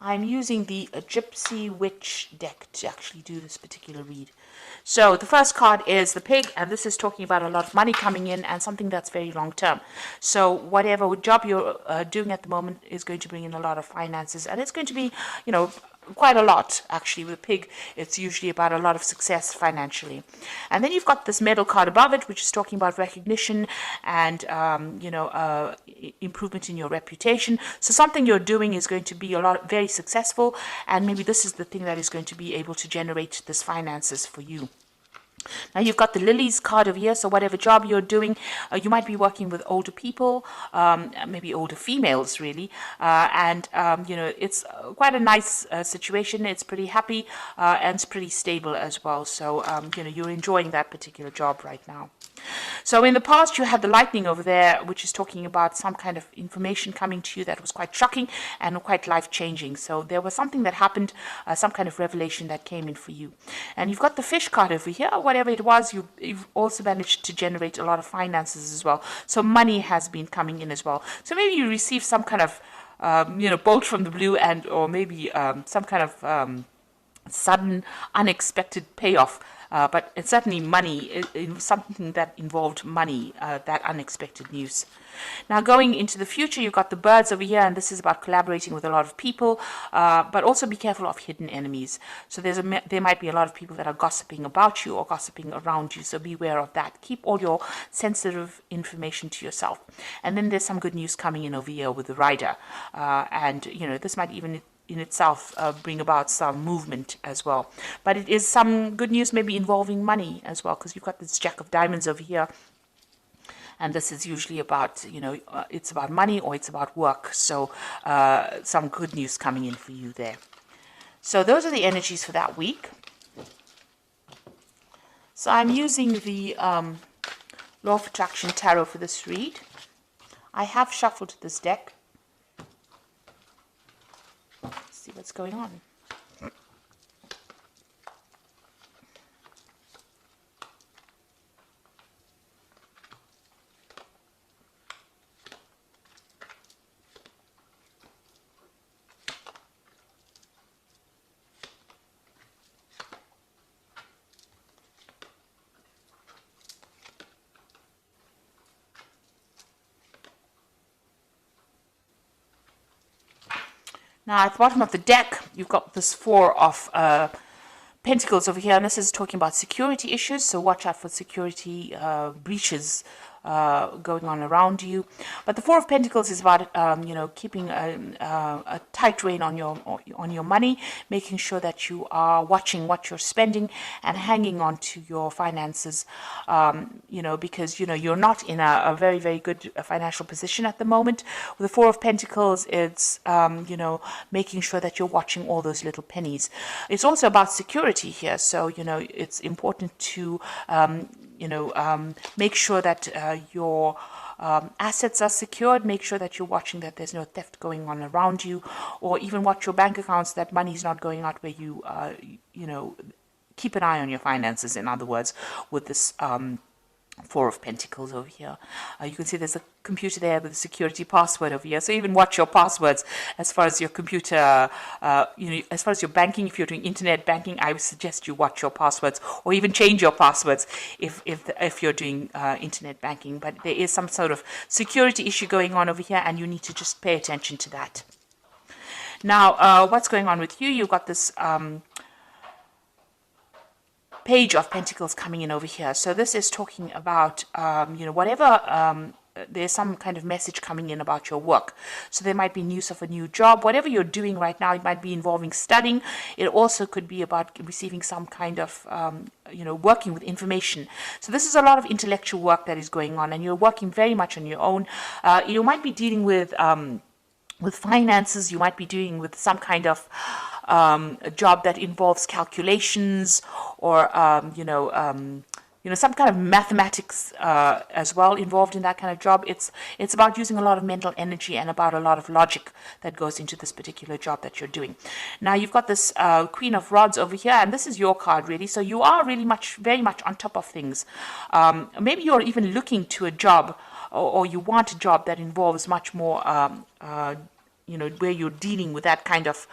I'm using the Gypsy Witch deck to actually do this particular read. So the first card is the pig, and this is talking about a lot of money coming in and something that's very long term. So whatever job you're doing at the moment is going to bring in a lot of finances, and it's going to be, quite a lot actually. With a pig, it's usually about a lot of success financially. And then you've got this medal card above it, which is talking about recognition and improvement in your reputation. So something you're doing is going to be very successful, and maybe this is the thing that is going to be able to generate this finances for you. Now you've got the lilies card over here, so whatever job you're doing, you might be working with older people, maybe older females really, and it's quite a nice situation. It's pretty happy and it's pretty stable as well, so you're enjoying that particular job right now. So in the past you had the lightning over there, which is talking about some kind of information coming to you that was quite shocking and quite life-changing. So there was something that happened, some kind of revelation that came in for you. And you've got the fish card over here. Whatever it was, you've also managed to generate a lot of finances as well. So money has been coming in as well. So maybe you received some kind of bolt from the blue, or maybe some kind of sudden unexpected payoff. But it's certainly money, something that involved money, that unexpected news. Now going into the future, you've got the birds over here, and this is about collaborating with a lot of people, but also be careful of hidden enemies. So there might be a lot of people that are gossiping about you or gossiping around you, so beware of that. Keep all your sensitive information to yourself. And then there's some good news coming in over here with the rider, and this might even in itself bring about some movement as well. But it is some good news maybe involving money as well, because you've got this Jack of Diamonds over here. And this is usually about, it's about money or it's about work. So some good news coming in for you there. So those are the energies for that week. So I'm using the Law of Attraction Tarot for this read. I have shuffled this deck. See what's going on. Now, at the bottom of the deck, you've got this Four of Pentacles over here, and this is talking about security issues, so watch out for security breaches going on around you. But the Four of Pentacles is about keeping a tight rein on your money, making sure that you are watching what you're spending and hanging on to your finances, because you're not in a very, very good financial position at the moment. With the Four of Pentacles, it's making sure that you're watching all those little pennies. It's also about security here, so it's important to make sure that your assets are secured. Make sure that you're watching that there's no theft going on around you, or even watch your bank accounts, that money's not going out where you, keep an eye on your finances, in other words, with this Four of Pentacles over here. You can see there's a computer there with a security password over here. So even watch your passwords as far as your computer, as far as your banking. If you're doing internet banking, I would suggest you watch your passwords, or even change your passwords if you're doing internet banking. But there is some sort of security issue going on over here, and you need to just pay attention to that. Now, what's going on with you? You've got this Page of Pentacles coming in over here. So this is talking about, whatever, there's some kind of message coming in about your work. So there might be news of a new job. Whatever you're doing right now, it might be involving studying. It also could be about receiving some kind of, working with information. So this is a lot of intellectual work that is going on, and you're working very much on your own. You might be dealing with finances. You might be dealing with some kind of a job that involves calculations, or some kind of mathematics as well involved in that kind of job. It's about using a lot of mental energy and about a lot of logic that goes into this particular job that you're doing. Now you've got this Queen of Rods over here, and this is your card really. So you are really very much on top of things. Maybe you're even looking to a job, or you want a job that involves much more where you're dealing with that kind of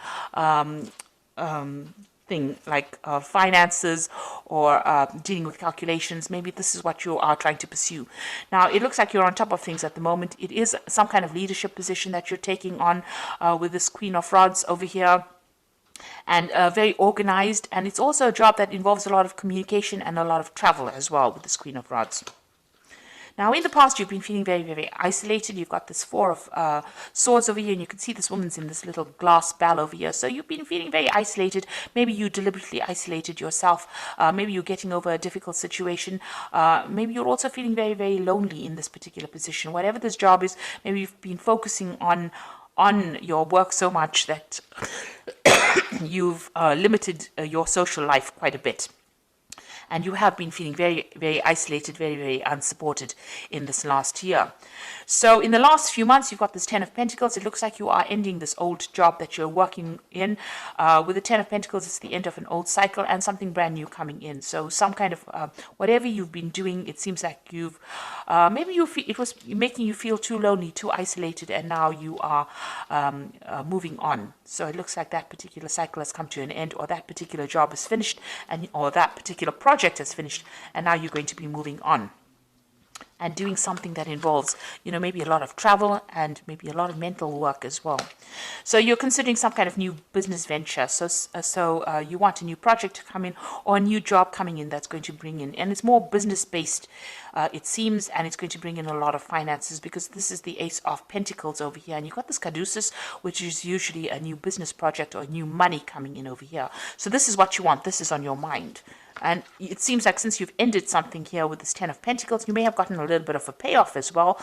thing, like finances or dealing with calculations. Maybe this is what you are trying to pursue. Now, it looks like you're on top of things at the moment. It is some kind of leadership position that you're taking on with this Queen of Rods over here, and very organized. And it's also a job that involves a lot of communication and a lot of travel as well with this Queen of Rods. Now, in the past, you've been feeling very, very isolated. You've got this Four of Swords over here, and you can see this woman's in this little glass bell over here. So you've been feeling very isolated. Maybe you deliberately isolated yourself. Maybe you're getting over a difficult situation. Maybe you're also feeling very, very lonely in this particular position. Whatever this job is, maybe you've been focusing on your work so much that you've limited your social life quite a bit. And you have been feeling very, very isolated, very, very unsupported in this last year. So in the last few months, you've got this Ten of Pentacles. It looks like you are ending this old job that you're working in. With the Ten of Pentacles, it's the end of an old cycle and something brand new coming in. So some kind of, whatever you've been doing, it seems like you've, maybe it was making you feel too lonely, too isolated, and now you are moving on. So it looks like that particular cycle has come to an end, or that particular job is finished, or that particular project is finished, and now you're going to be moving on and doing something that involves, maybe a lot of travel and maybe a lot of mental work as well. So you're considering some kind of new business venture. So you want a new project to come in, or a new job coming in that's going to bring in, and it's more business based, it seems, and it's going to bring in a lot of finances, because this is the Ace of Pentacles over here, and you've got this Caduceus, which is usually a new business project or new money coming in over here. So this is what you want. This is on your mind. And it seems like since you've ended something here with this Ten of Pentacles, you may have gotten a little bit of a payoff as well.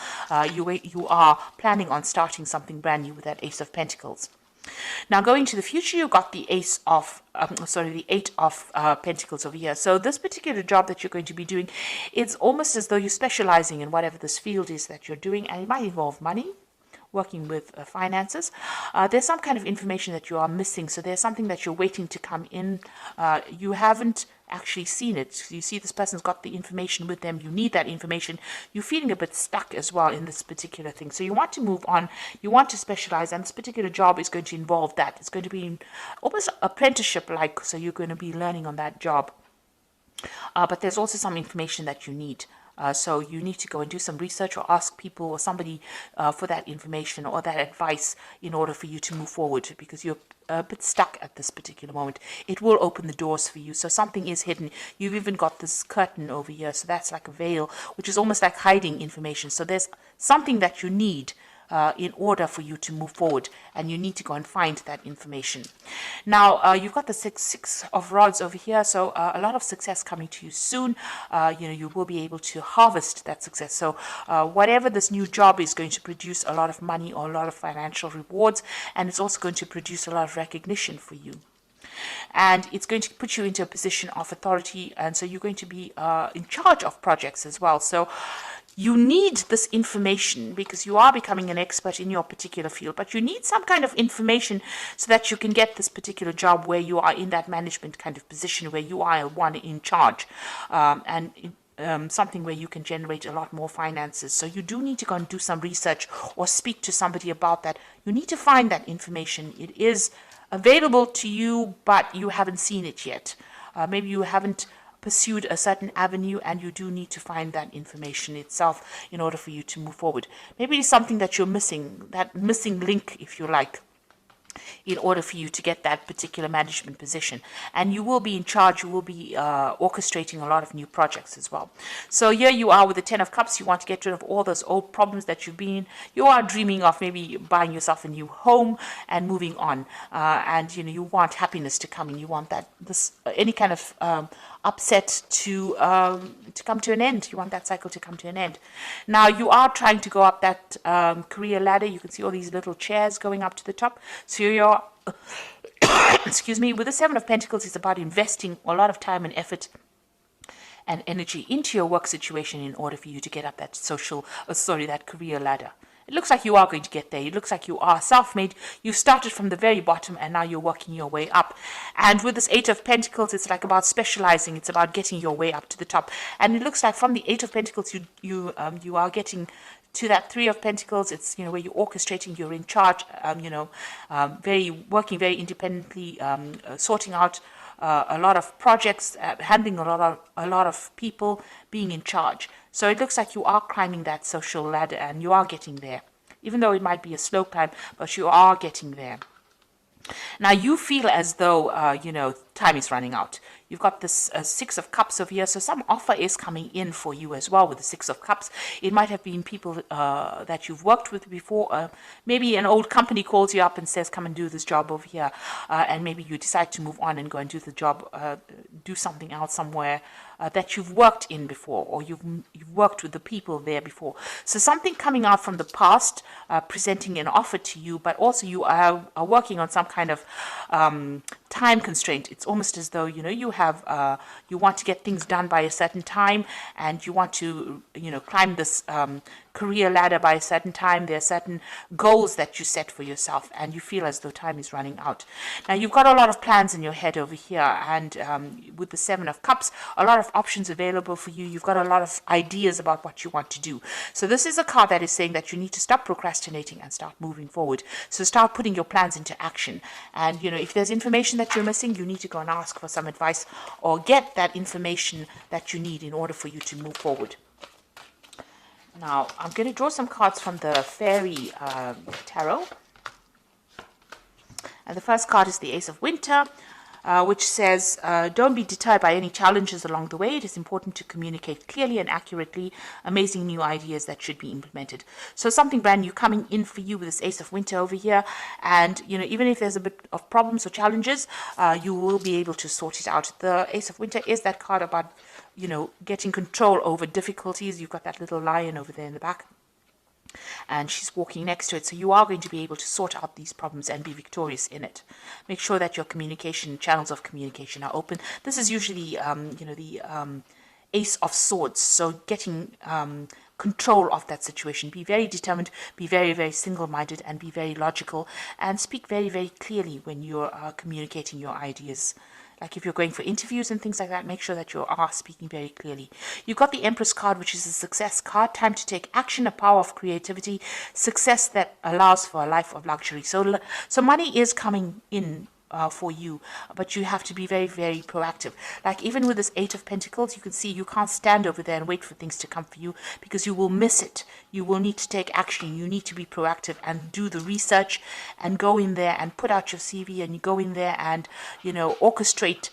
You are planning on starting something brand new with that Ace of Pentacles. Now, going to the future, you've got the Eight of Pentacles over here. So this particular job that you're going to be doing, it's almost as though you're specializing in whatever this field is that you're doing, and it might involve money, working with finances. There's some kind of information that you are missing. So there's something that you're waiting to come in. You haven't actually seen it. You see this person's got the information with them. You need that information. You're feeling a bit stuck as well in this particular thing. So you want to move on. You want to specialize, and this particular job is going to involve that. It's going to be almost apprenticeship-like. So you're going to be learning on that job. But there's also some information that you need. So you need to go and do some research, or ask people or somebody for that information or that advice in order for you to move forward, because you're a bit stuck at this particular moment. It will open the doors for you. So something is hidden. You've even got this curtain over here. So that's like a veil, which is almost like hiding information. So there's something that you need in order for you to move forward, and you need to go and find that information. Now, you've got the Six of Rods over here, so a lot of success coming to you soon. You will be able to harvest that success. So whatever this new job is going to produce a lot of money or a lot of financial rewards, and it's also going to produce a lot of recognition for you. And it's going to put you into a position of authority, and so you're going to be in charge of projects as well. So you need this information because you are becoming an expert in your particular field, but you need some kind of information so that you can get this particular job where you are in that management kind of position, where you are one in charge, something where you can generate a lot more finances. So you do need to go and do some research or speak to somebody about that. You need to find that information. It is available to you, but you haven't seen it yet. Maybe you haven't pursued a certain avenue, and you do need to find that information itself in order for you to move forward. Maybe it's something that you're missing, that missing link, if you like, in order for you to get that particular management position. And you will be in charge, you will be orchestrating a lot of new projects as well. So here you are with the Ten of Cups. You want to get rid of all those old problems that you've been. You are dreaming of maybe buying yourself a new home and moving on. And you want happiness to come in. You want any kind of upset to come to an end. You want that cycle to come to an end. Now you are trying to go up that career ladder. You can see all these little chairs going up to the top. So you're excuse me, with the Seven of Pentacles, it's about investing a lot of time and effort and energy into your work situation in order for you to get up that that career ladder. It looks like you are going to get there. It looks like you are self-made. You started from the very bottom, and now you're working your way up. And with this Eight of Pentacles, it's like about specializing. It's about getting your way up to the top. And it looks like from the Eight of Pentacles, you are getting to that Three of Pentacles. It's, you know, where you're orchestrating, you're in charge, working very independently, sorting out a lot of projects, handling a lot of people, being in charge. So it looks like you are climbing that social ladder, and you are getting there. Even though it might be a slow climb, but you are getting there. Now you feel as though, time is running out. You've got this Six of Cups over here, so some offer is coming in for you as well with the Six of Cups. It might have been people that you've worked with before. Maybe an old company calls you up and says, come and do this job over here. And maybe you decide to move on and go and do the job, do something else somewhere that you've worked in before, or you've worked with the people there before. So something coming out from the past, presenting an offer to you, but also you are working on some kind of time constraint. It's almost as though, you have, you want to get things done by a certain time, and you want to, climb this career ladder by a certain time. There are certain goals that you set for yourself, and you feel as though time is running out. Now, you've got a lot of plans in your head over here, and with the Seven of Cups, a lot of options available for you. You've got a lot of ideas about what you want to do. So this is a card that is saying that you need to stop procrastinating and start moving forward. So start putting your plans into action. And, if there's information that you're missing, you need to go and ask for some advice or get that information that you need in order for you to move forward. Now, I'm going to draw some cards from the Fairy Tarot. And the first card is the Ace of Winter, which says, don't be deterred by any challenges along the way. It is important to communicate clearly and accurately amazing new ideas that should be implemented. So something brand new coming in for you with this Ace of Winter over here. And, even if there's a bit of problems or challenges, you will be able to sort it out. The Ace of Winter is that card about, getting control over difficulties. You've got that little lion over there in the back, and she's walking next to it. So you are going to be able to sort out these problems and be victorious in it. Make sure that your channels of communication are open. This is usually, the Ace of Swords. So getting control of that situation. Be very determined, be very, very single-minded, and be very logical, and speak very, very clearly when you're communicating your ideas. Like if you're going for interviews and things like that, make sure that you are speaking very clearly. You've got the Empress card, which is a success card. Time to take action, a power of creativity, success that allows for a life of luxury. So money is coming in for you, but you have to be very, very proactive. Like even with this Eight of Pentacles, you can see you can't stand over there and wait for things to come for you, because you will miss it. You will need to take action. You need to be proactive and do the research and go in there and put out your CV, and you go in there and, orchestrate,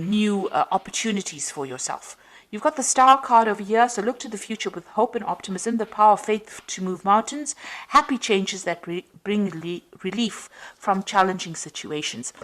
new opportunities for yourself. You've got the Star card over here, so look to the future with hope and optimism, the power of faith to move mountains, happy changes that bring relief from challenging situations.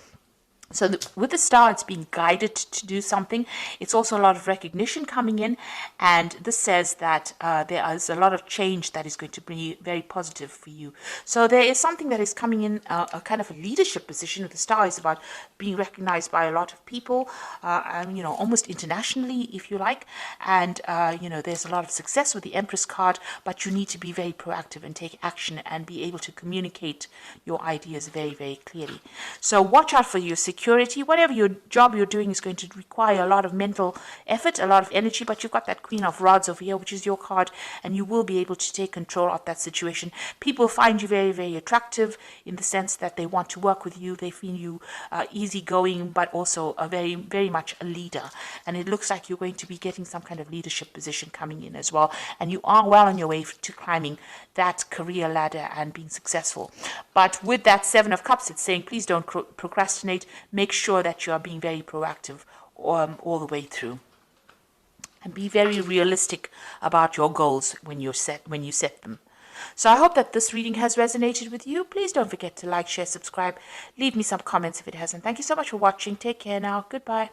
So with the Star, it's being guided to do something. It's also a lot of recognition coming in, and this says that there is a lot of change that is going to be very positive for you. So there is something that is coming in, a kind of a leadership position. With the Star is about being recognized by a lot of people, almost internationally, if you like. And, there's a lot of success with the Empress card, but you need to be very proactive and take action and be able to communicate your ideas very, very clearly. So watch out for your security. Whatever your job you're doing is going to require a lot of mental effort, a lot of energy, but you've got that Queen of Rods over here, which is your card, and you will be able to take control of that situation. People find you very, very attractive in the sense that they want to work with you. They feel you easygoing, but also a very, very much a leader. And it looks like you're going to be getting some kind of leadership position coming in as well. And you are well on your way to climbing that career ladder and being successful. But with that Seven of Cups, it's saying, please don't procrastinate. Make sure that you are being very proactive all the way through, and be very realistic about your goals when you set them. So I hope that this reading has resonated with you. Please don't forget to like, share, subscribe. Leave me some comments if it hasn't. Thank you so much for watching. Take care now. Goodbye.